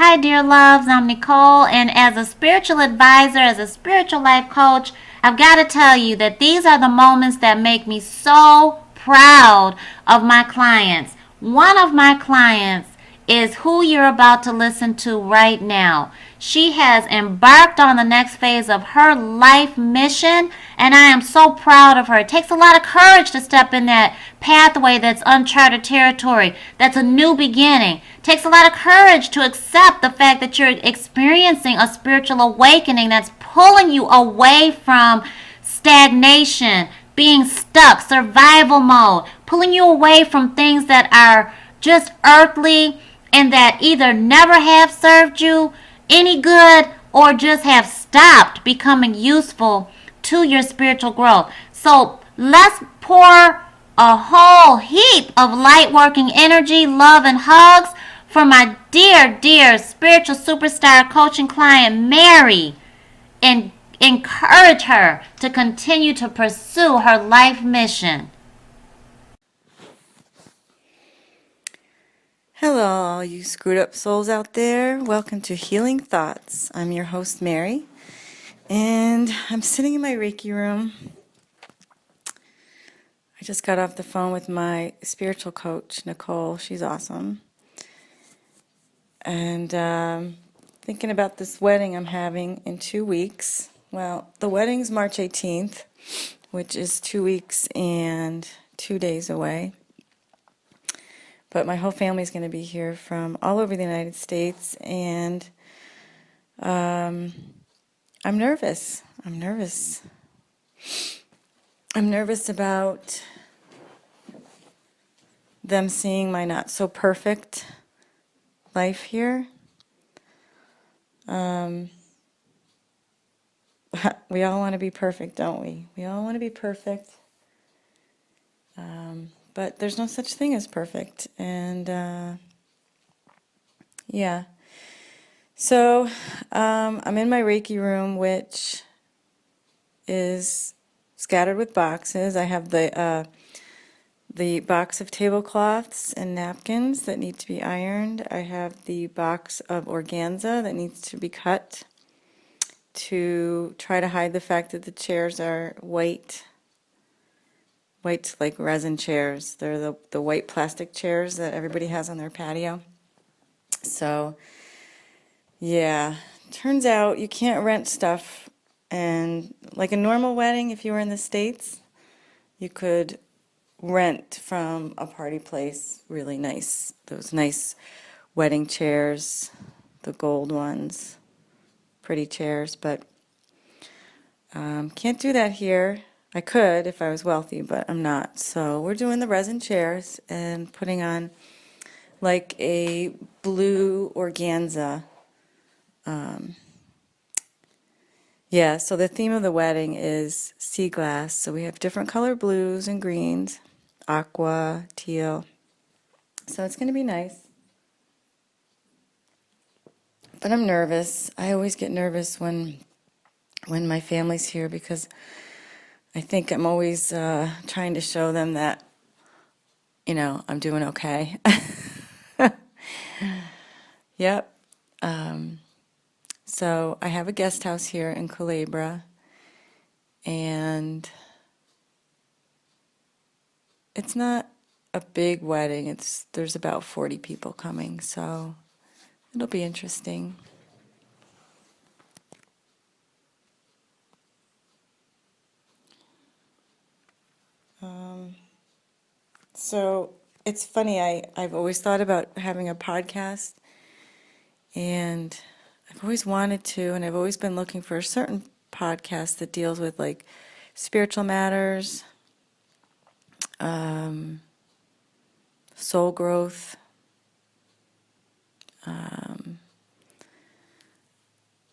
Hi, dear loves. I'm Nicole, and as a spiritual advisor, as a spiritual life coach, I've got to tell you that these are the moments that make me so proud of my clients. One of my clients is who you're about to listen to right now. She has embarked on the next phase of her life mission, and I am so proud of her. It takes a lot of courage to step in that pathway that's uncharted territory, that's a new beginning. It takes a lot of courage to accept the fact that you're experiencing a spiritual awakening that's pulling you away from stagnation, being stuck, survival mode, pulling you away from things that are just earthly and that either never have served you any good or just have stopped becoming useful to your spiritual growth. So let's pour a whole heap of light working energy, love, and hugs for my dear, dear spiritual superstar coaching client, Mary, and encourage her to continue to pursue her life mission. Hello, all you screwed up souls out there. Welcome to Healing Thoughts. I'm your host, Mary, and I'm sitting in my Reiki room. I just got off the phone with my spiritual coach, Nicole. She's awesome. And thinking about this wedding I'm having in 2 weeks. Well, the wedding's March 18th, which is 2 weeks and 2 days away. But my whole family's going to be here from all over the United States, and I'm nervous. I'm nervous about them seeing my not so perfect life here. We all want to be perfect, don't we? We all want to be perfect. But there's no such thing as perfect. And yeah. So I'm in my Reiki room, which is scattered with boxes. I have the box of tablecloths and napkins that need to be ironed. I have the box of organza that needs to be cut to try to hide the fact that the chairs are white like resin chairs. They're the white plastic chairs that everybody has on their patio. So, yeah, turns out you can't rent stuff. And like a normal wedding, if you were in the States, you could rent from a party place really nice, those nice wedding chairs, the gold ones, pretty chairs, but can't do that here. I could if I was wealthy, but I'm not. So we're doing the resin chairs and putting on like a blue organza. Yeah, so the theme of the wedding is sea glass. So we have different color blues and greens, aqua, teal. So it's going to be nice. But I'm nervous. I always get nervous when my family's here because I think I'm always trying to show them that, I'm doing okay. Yep. So I have a guest house here in Culebra, and it's not a big wedding. There's about 40 people coming, so it'll be interesting. So it's funny, I've always thought about having a podcast, and I've always wanted to, and I've always been looking for a certain podcast that deals with like spiritual matters, soul growth, and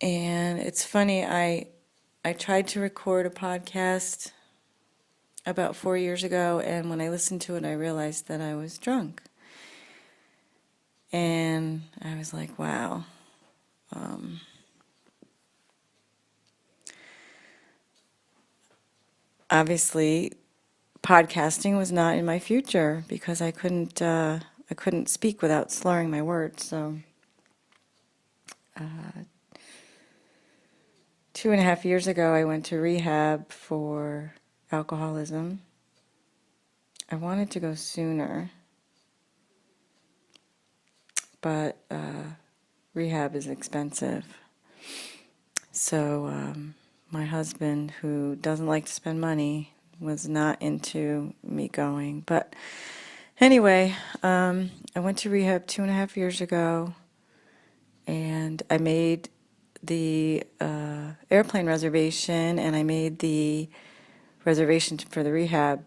it's funny, I tried to record a podcast about 4 years ago, and when I listened to it, I realized that I was drunk. And I was like, wow. Obviously, podcasting was not in my future because I couldn't speak without slurring my words. So 2.5 years ago, I went to rehab for alcoholism. I wanted to go sooner, but rehab is expensive. So my husband, who doesn't like to spend money, was not into me going. But anyway, I went to rehab 2.5 years ago, and I made the airplane reservation, and I made the reservation for the rehab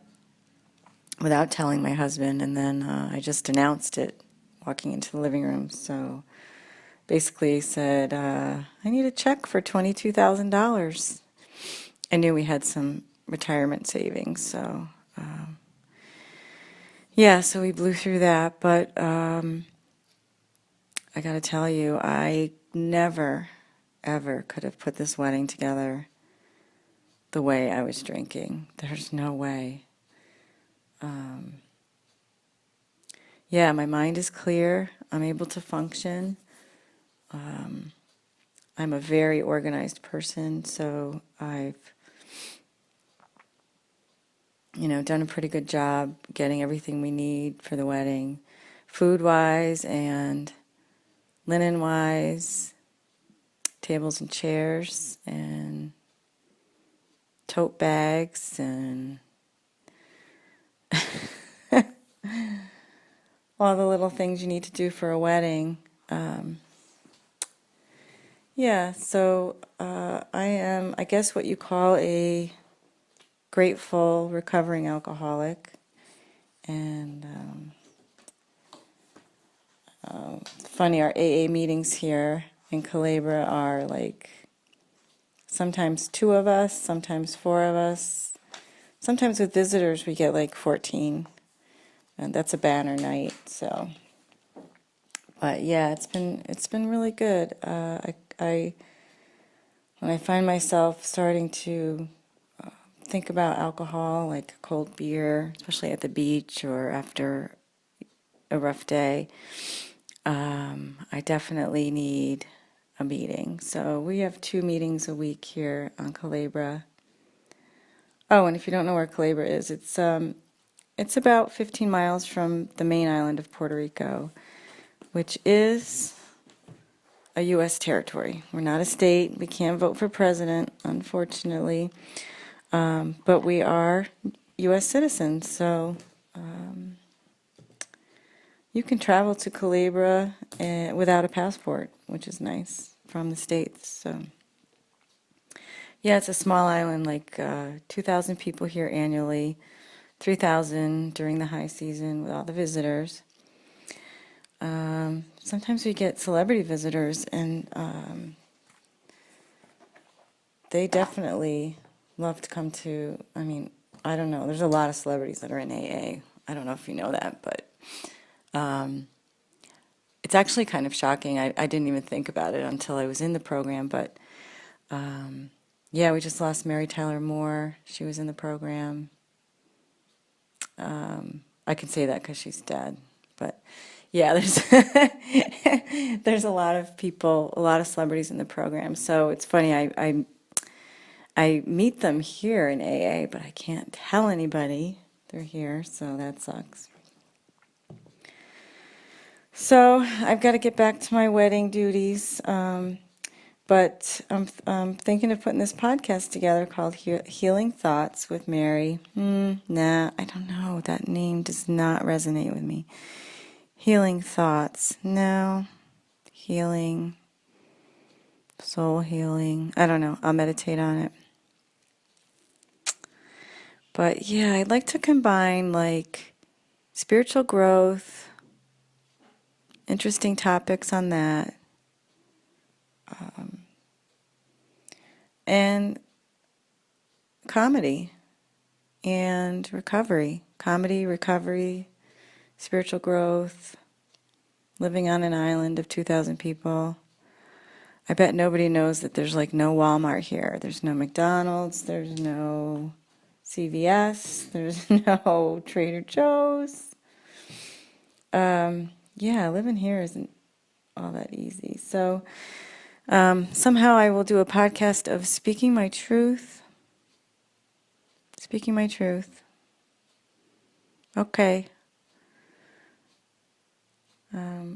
without telling my husband, and then I just announced it walking into the living room. So basically he said, I need a check for $22,000. I knew we had some retirement savings, so yeah, so we blew through that. But I got to tell you, I never, ever could have put this wedding together the way I was drinking. There's no way. Yeah, my mind is clear. I'm able to function. I'm a very organized person, so I've, done a pretty good job getting everything we need for the wedding, food-wise and linen-wise, tables and chairs and tote bags and all the little things you need to do for a wedding. Yeah, so I am, I guess, what you call a grateful recovering alcoholic. And funny, our AA meetings here in Calabria are like sometimes 2 of us, sometimes 4 of us. Sometimes with visitors we get like 14, and that's a banner night. So, but yeah, it's been really good. I when I find myself starting to think about alcohol, like a cold beer, especially at the beach or after a rough day, I definitely need a meeting. So we have 2 meetings a week here on Calabria. Oh, and if you don't know where Calabria is, it's about 15 miles from the main island of Puerto Rico, which is a U.S. territory. We're not a state. We can't vote for president, unfortunately. But we are U.S. citizens, so you can travel to Calabria without a passport, which is nice, from the States. So, yeah, it's a small island, like 2,000 people here annually, 3,000 during the high season with all the visitors. Sometimes we get celebrity visitors, and they definitely love to come to, I mean, I don't know, there's a lot of celebrities that are in AA. I don't know if you know that, but it's actually kind of shocking. I didn't even think about it until I was in the program, but yeah, we just lost Mary Tyler Moore. She was in the program. I can say that because she's dead, but yeah, there's a lot of people, a lot of celebrities in the program. So it's funny, I meet them here in AA, but I can't tell anybody they're here, so that sucks. So I've got to get back to my wedding duties, but I'm thinking of putting this podcast together called Healing Thoughts with Mary. Nah, I don't know. That name does not resonate with me. Healing Thoughts. No. Healing. Soul healing. I don't know. I'll meditate on it. But yeah, I'd like to combine like spiritual growth, interesting topics on that, and comedy and recovery. Comedy, recovery, spiritual growth, living on an island of 2,000 people. I bet nobody knows that there's like no Walmart here. There's no McDonald's, there's no CVS, there's no Trader Joe's. Yeah, living here isn't all that easy. So Somehow I will do a podcast of speaking my truth. Speaking my truth. Okay.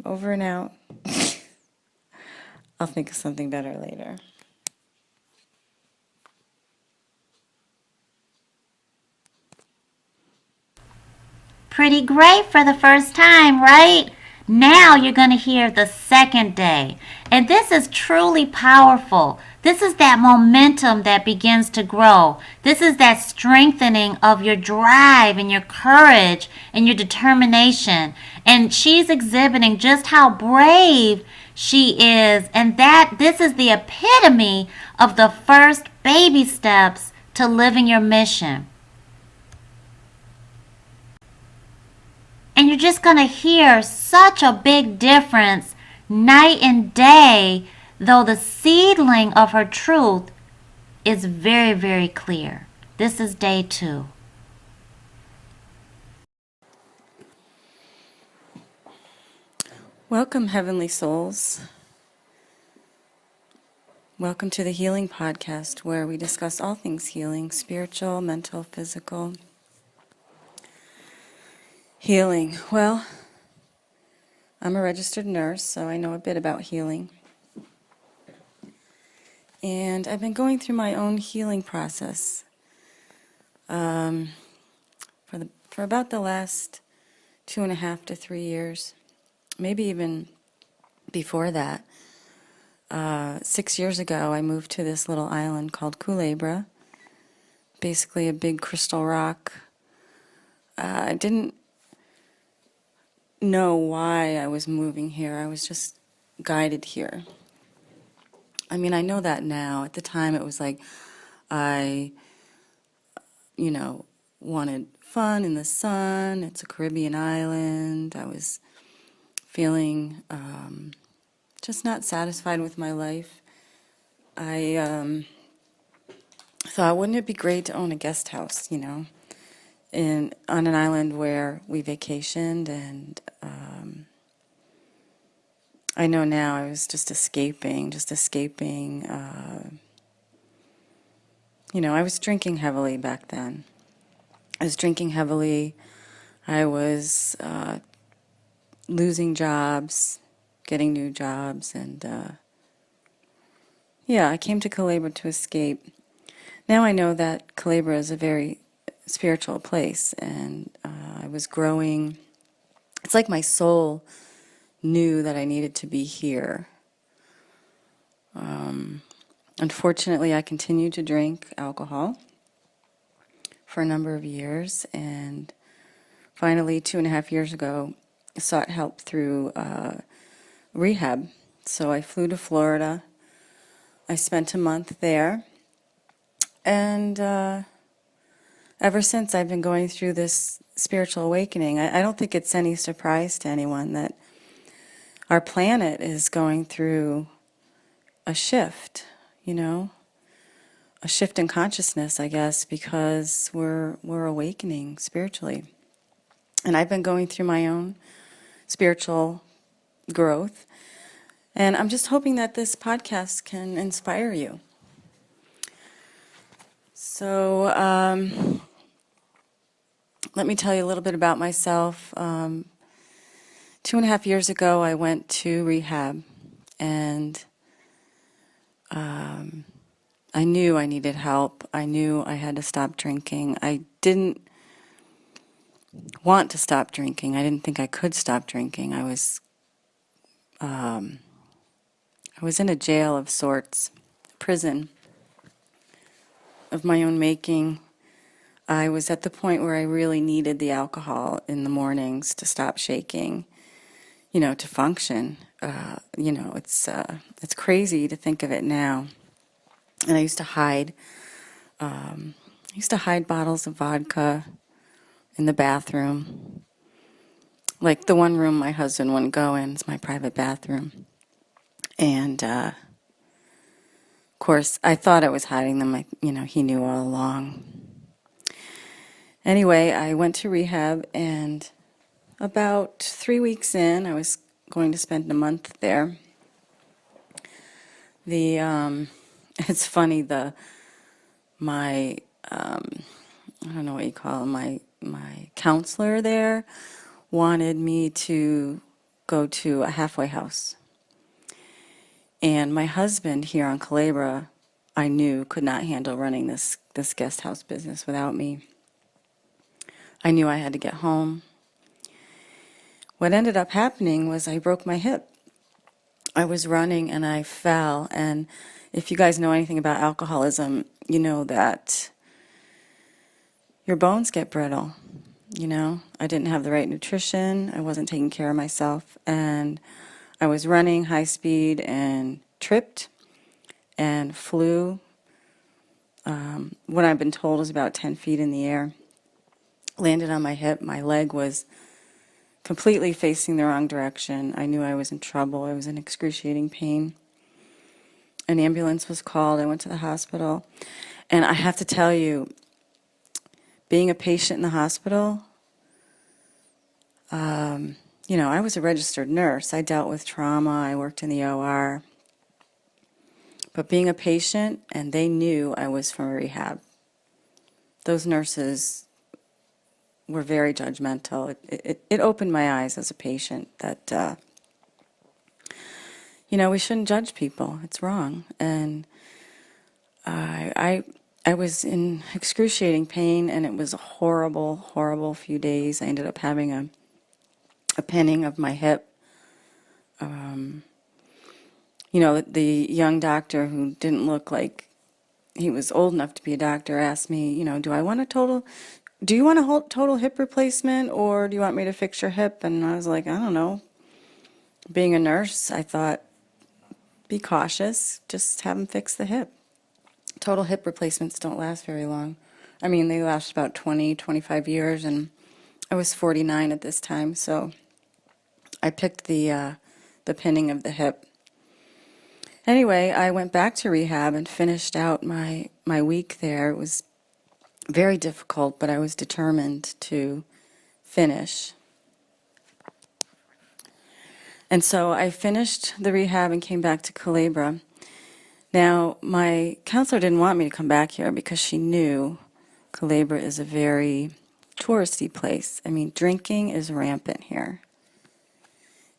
Over and out. I'll think of something better later. Pretty great for the first time, right? Now you're going to hear the second day. And this is truly powerful. This is that momentum that begins to grow. This is that strengthening of your drive and your courage and your determination. And she's exhibiting just how brave she is. And that this is the epitome of the first baby steps to living your mission. And you're just going to hear such a big difference night and day, though the seedling of her truth is very, very clear. This is day 2. Welcome, heavenly souls. Welcome to the Healing Podcast, where we discuss all things healing, spiritual, mental, physical. Healing. Well, I'm a registered nurse, so I know a bit about healing. And I've been going through my own healing process for about the last 2.5 to 3 years, maybe even before that. 6 years ago, I moved to this little island called Culebra, basically a big crystal rock. I didn't know why I was moving here. I was just guided here. I mean, I know that now. At the time, it was like I, wanted fun in the sun. It's a Caribbean island. I was feeling just not satisfied with my life. I thought, wouldn't it be great to own a guest house, on an island where we vacationed, and I know now I was just escaping. I was drinking heavily back then. I was drinking heavily. I was losing jobs, getting new jobs, and I came to Culebra to escape. Now I know that Culebra is a very spiritual place, and I was growing. It's like my soul knew that I needed to be here. Unfortunately, I continued to drink alcohol for a number of years, and finally, 2.5 years ago, sought help through rehab. So I flew to Florida. I spent a month there, and ever since I've been going through this spiritual awakening. I don't think it's any surprise to anyone that our planet is going through a shift, a shift in consciousness, I guess, because we're awakening spiritually. And I've been going through my own spiritual growth, and I'm just hoping that this podcast can inspire you. So let me tell you a little bit about myself. 2.5 years ago, I went to rehab, and I knew I needed help. I knew I had to stop drinking. I didn't want to stop drinking. I didn't think I could stop drinking. I was in a jail of sorts, prison of my own making. I was at the point where I really needed the alcohol in the mornings to stop shaking, to function. It's crazy to think of it now. And I used to hide bottles of vodka in the bathroom. Like the one room my husband wouldn't go in is my private bathroom. And, of course, I thought I was hiding them. He knew all along. Anyway, I went to rehab, and about 3 weeks in, I was going to spend a month there. The it's funny, my I don't know what you call him, my counselor there wanted me to go to a halfway house. And my husband here on Calabria, I knew could not handle running this guest house business without me. I knew I had to get home. What ended up happening was I broke my hip. I was running and I fell, and if you guys know anything about alcoholism, you know that your bones get brittle. I didn't have the right nutrition, I wasn't taking care of myself, and I was running high speed and tripped and flew what I've been told is about 10 feet in the air. Landed on my hip. My leg was completely facing the wrong direction. I knew I was in trouble. I was in excruciating pain. An ambulance was called. I went to the hospital. And I have to tell you, being a patient in the hospital, I was a registered nurse. I dealt with trauma. I worked in the OR. But being a patient, and they knew I was from rehab. Those nurses were very judgmental. It opened my eyes as a patient that, we shouldn't judge people. It's wrong. And I was in excruciating pain, and it was a horrible, horrible few days. I ended up having a pinning of my hip. The young doctor who didn't look like he was old enough to be a doctor asked me, do you want a total hip replacement, or do you want me to fix your hip? And I was like, I don't know. Being a nurse, I thought, be cautious, just have them fix the hip. Total hip replacements don't last very long. I mean, they last about 20, 25 years, and I was 49 at this time, so I picked the pinning of the hip. Anyway, I went back to rehab and finished out my week there. It was very difficult, but I was determined to finish. And so I finished the rehab and came back to Calabria. Now, my counselor didn't want me to come back here because she knew Calabria is a very touristy place. I mean, drinking is rampant here.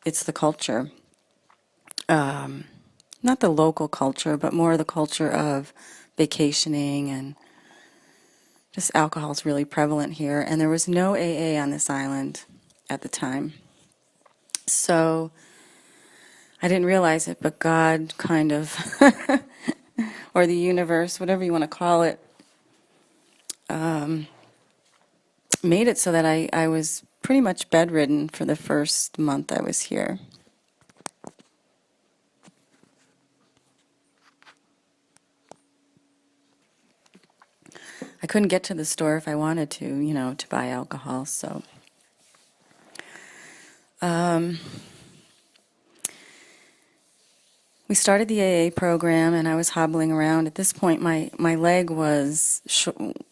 It's the culture. Not the local culture, but more the culture of vacationing, and just alcohol is really prevalent here. And there was no AA on this island at the time. So I didn't realize it, but God kind of, or the universe, whatever you want to call it, made it so that I was pretty much bedridden for the first month I was here. I couldn't get to the store if I wanted to, to buy alcohol, so. We started the AA program, and I was hobbling around. At this point, my leg was,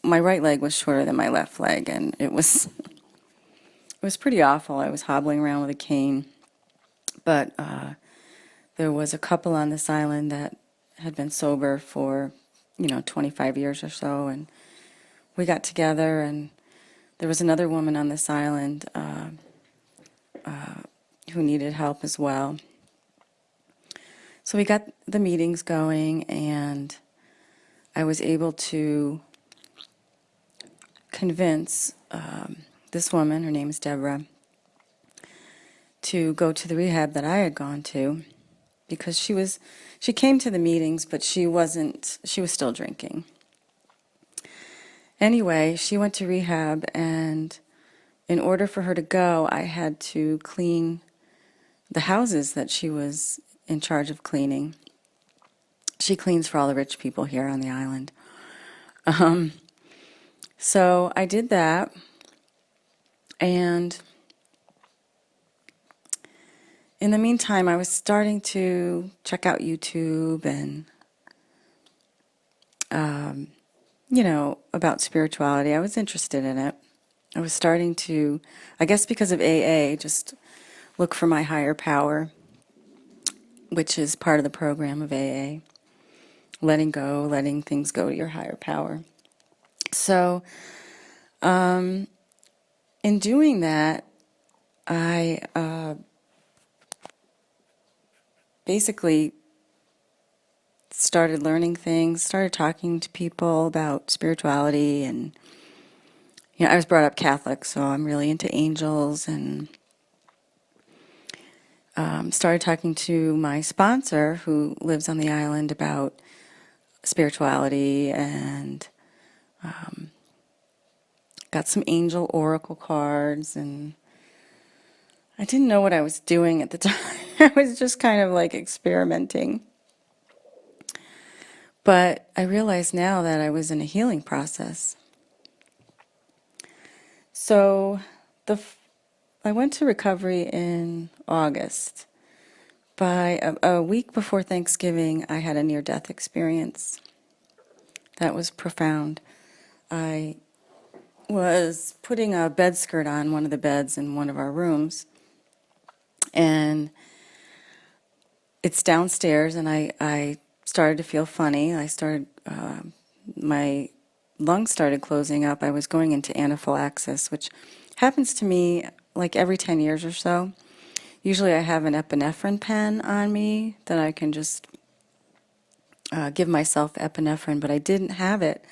my right leg was shorter than my left leg, and it was pretty awful. I was hobbling around with a cane, but there was a couple on this island that had been sober for, 25 years or so, and we got together, and there was another woman on this island who needed help as well. So we got the meetings going, and I was able to convince this woman, her name is Deborah, to go to the rehab that I had gone to, because she came to the meetings, but she was still drinking. Anyway, she went to rehab, and in order for her to go, I had to clean the houses that she was in charge of cleaning. She cleans for all the rich people here on the island. So I did that, and in the meantime, I was starting to check out YouTube and, about spirituality. I was interested in it. I was starting to, I guess because of AA, just look for my higher power. which is part of the program of AA. Letting go, letting things go to your higher power. So, in doing that, I basically started learning things, started talking to people about spirituality, and I was brought up Catholic, so I'm really into angels, and started talking to my sponsor who lives on the island about spirituality, and got some angel oracle cards, and I didn't know what I was doing at the time. I was just kind of like experimenting. But I realize now that I was in a healing process. So I went to recovery in August. By a week before Thanksgiving, I had a near-death experience. That was profound. I was putting a bed skirt on one of the beds in one of our rooms, and it's downstairs, and I started to feel funny. My lungs started closing up. I was going into anaphylaxis, which happens to me like every 10 years or so. Usually I have an epinephrine pen on me that I can just give myself epinephrine, but I didn't have it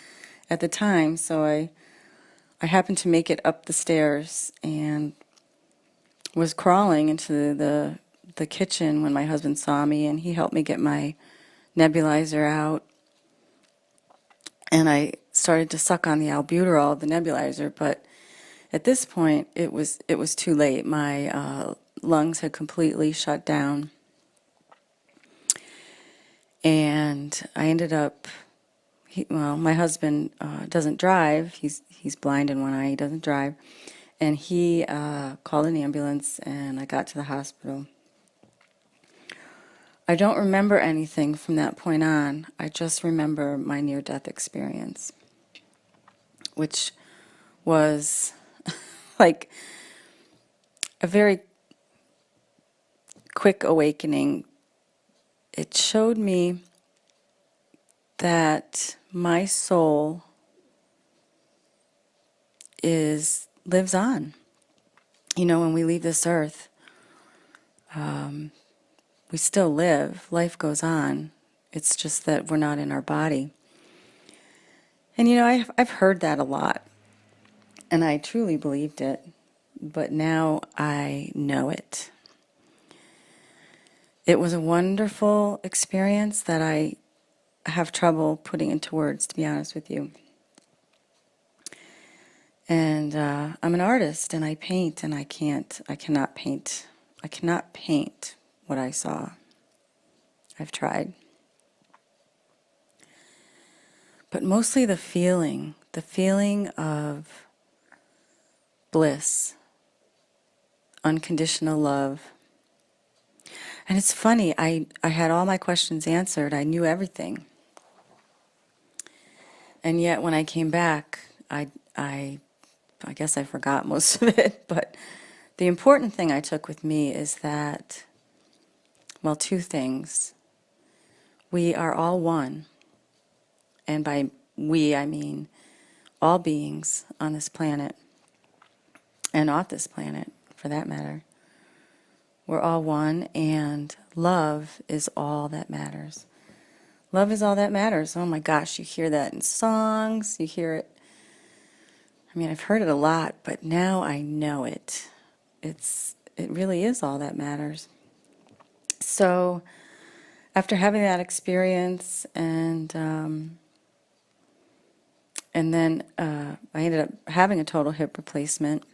at the time, so I happened to make it up the stairs and was crawling into the kitchen when my husband saw me, and he helped me get my nebulizer out. And I started to suck on the albuterol of the nebulizer, but at this point it was too late. My lungs had completely shut down, and I ended up. My husband doesn't drive. He's blind in one eye. He doesn't drive, and he called an ambulance, and I got to the hospital. I don't remember anything from that point on. I just remember my near-death experience, which was like a very quick awakening. It showed me that my soul lives on. When we leave this earth, we still live. Life goes on. It's just that we're not in our body. And I've heard that a lot, and I truly believed it, but now I know it. It was a wonderful experience that I have trouble putting into words, to be honest with you. And I'm an artist, and I paint, and I cannot paint what I saw. I've tried. But mostly the feeling of bliss, unconditional love. And it's funny, I had all my questions answered. I knew everything. And yet when I came back, I guess I forgot most of it, but the important thing I took with me is that, two things. We are all one. And by we, I mean all beings on this planet, and off this planet, for that matter. We're all one, and love is all that matters. Love is all that matters. Oh my gosh, you hear that in songs, you hear it. I've heard it a lot, but now I know it. It really is all that matters. So, after having that experience, and then I ended up having a total hip replacement,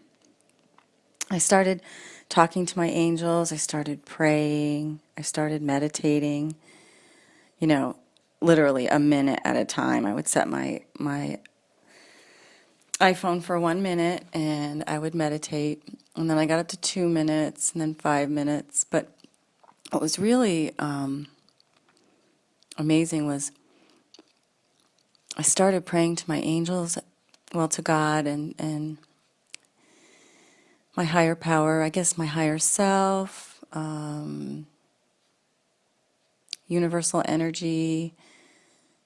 I started talking to my angels, I started praying, I started meditating, literally a minute at a time. I would set my iPhone for 1 minute, and I would meditate, and then I got up to 2 minutes, and then 5 minutes. But what was really amazing was I started praying to my angels, to God, and my higher power, I guess my higher self, universal energy,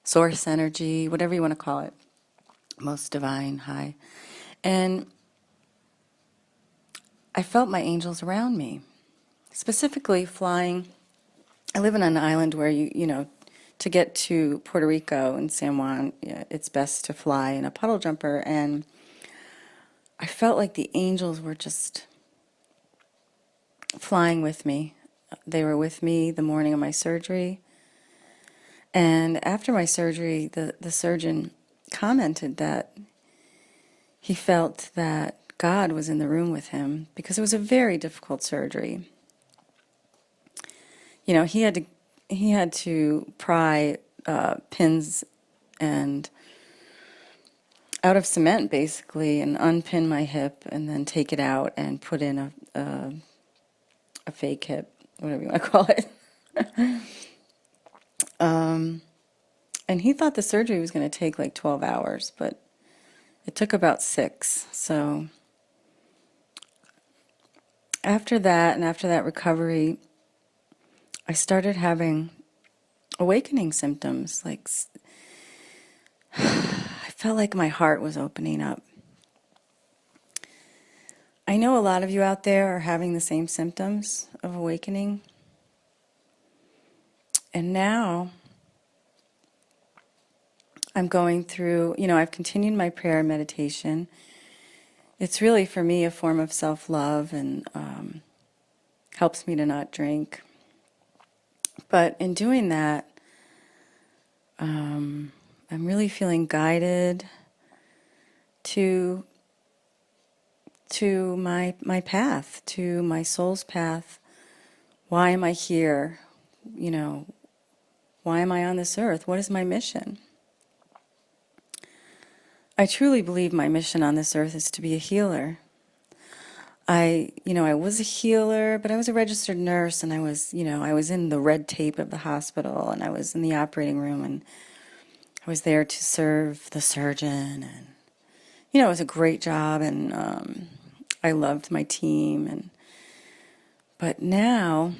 source energy, whatever you want to call it, most divine, high. And I felt my angels around me, specifically flying. I live on an island where to get to Puerto Rico and San Juan, it's best to fly in a puddle jumper. And I felt like the angels were just flying with me. They were with me the morning of my surgery. And after my surgery, the surgeon commented that he felt that God was in the room with him because it was a very difficult surgery. He had to pry pins and out of cement basically, and unpin my hip, and then take it out and put in a fake hip, whatever you want to call it. And he thought the surgery was going to take like 12 hours, but it took about 6. So after that, and after that recovery, I started having awakening symptoms. Like I felt like my heart was opening up. I know a lot of you out there are having the same symptoms of awakening. And now I'm going through, I've continued my prayer and meditation. It's really, for me, a form of self-love and helps me to not drink. But in doing that, I'm really feeling guided to my path, to my soul's path. Why am I here? Why am I on this earth? What is my mission? I truly believe my mission on this earth is to be a healer. I was a healer, but I was a registered nurse, and I was in the red tape of the hospital, and I was in the operating room, and I was there to serve the surgeon, and it was a great job, and I loved my team, but now,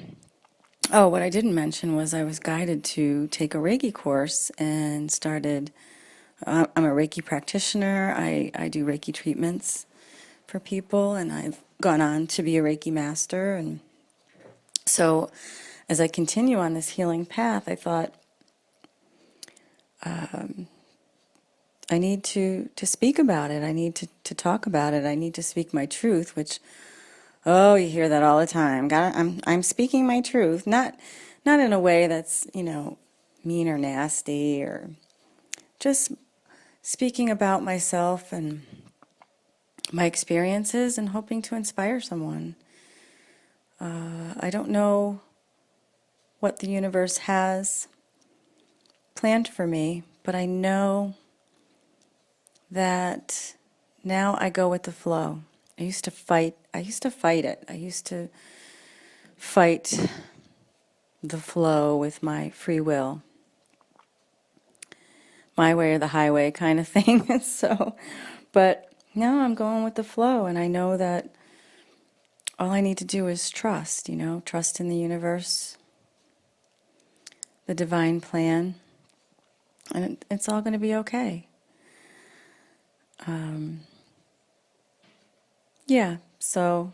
what I didn't mention was I was guided to take a Reiki course and started. I'm a Reiki practitioner. I do Reiki treatments for people, and I've gone on to be a Reiki master. And so as I continue on this healing path, I thought I need to speak about it. I need to talk about it. I need to speak my truth, which, you hear that all the time. I'm speaking my truth, not in a way that's, mean or nasty, or just speaking about myself and my experiences and hoping to inspire someone. I don't know what the universe has planned for me, but I know that now I go with the flow. I used to fight it. I used to fight the flow with my free will. My way or the highway kind of thing. But now I'm going with the flow, and I know that all I need to do is trust, trust in the universe, the divine plan, and it's all going to be okay. So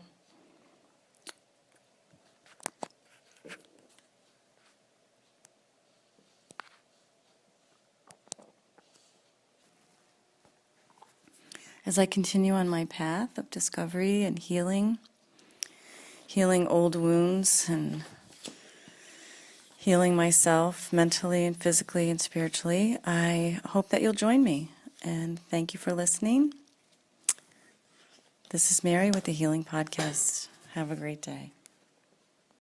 as I continue on my path of discovery and healing old wounds and healing myself mentally and physically and spiritually, I hope that you'll join me. And thank you for listening. This is Mary with the Healing Podcast. Have a great day.